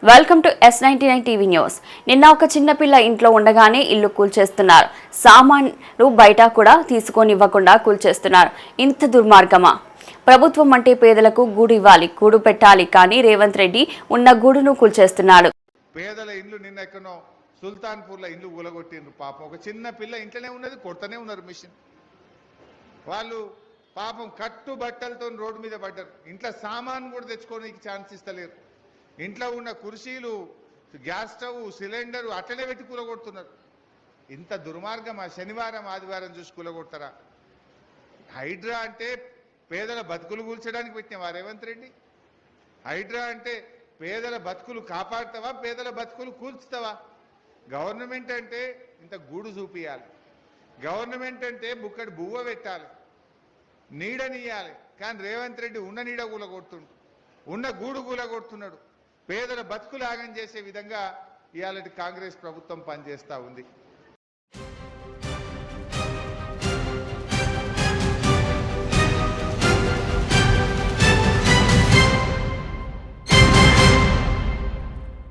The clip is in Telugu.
Welcome to S99 TV news. నిన్న ఒక చిన్న పిల్ల ఇంట్లో ఉండగానే ఇల్లు కూల్చేస్తున్నారు. సామాన్లు బయట కూడా తీసుకొనివ్వకుండా కూల్చేస్తున్నారు. ఇంత దుర్మార్గమా? ప్రభుత్వం అంటే పేదలకు గూడు ఇవ్వాలి, గూడు పెట్టాలి. కానీ రేవంత్ రెడ్డి ఉన్న గూడును కూల్చేస్తున్నాడు. పేదల ఇల్లు నిన్న ఎక్కనో సుల్తాన్పూర్లో ఇల్లు కూలగొట్టిండ్రు. పాపం ఒక చిన్న పిల్ల ఇంట్లోనే ఉన్నది, కొడుతూనే ఉన్నారు మిషన్. వాళ్ళు పాపం కట్టు బట్టలతో రోడ్డు మీద పడ్డారు. ఇంట్లో సామాన్ కూడా తెచ్చుకోవడానికి ఛాన్స్ ఇస్తలేరు. ఇంట్లో ఉన్న కుర్చీలు, గ్యాస్ స్టవ్, సిలిండరు అట్లనే పెట్టి కూలగొడుతున్నారు. ఇంత దుర్మార్గమా? శనివారం ఆదివారం చూసి కూలగొడతారా? హైడ్రా అంటే పేదల బతుకులు కూల్చడానికి పెట్టినవా రేవంత్ రెడ్డి? హైడ్రా అంటే పేదల బతుకులు కాపాడుతావా, పేదల బతుకులు కూల్చుతావా? గవర్నమెంట్ అంటే ఇంత గూడు చూపియాలి. గవర్నమెంట్ అంటే బుక్కడి బువ్వ పెట్టాలి, నీడనియాలి. కానీ రేవంత్ రెడ్డి ఉన్న నీడ కూలగొడుతుండు, ఉన్న గూడు కూలగొడుతున్నాడు. పేదల బతుకులు ఆగం చేసే విధంగా ఇవాళ కాంగ్రెస్ ప్రభుత్వం పనిచేస్తూ ఉంది.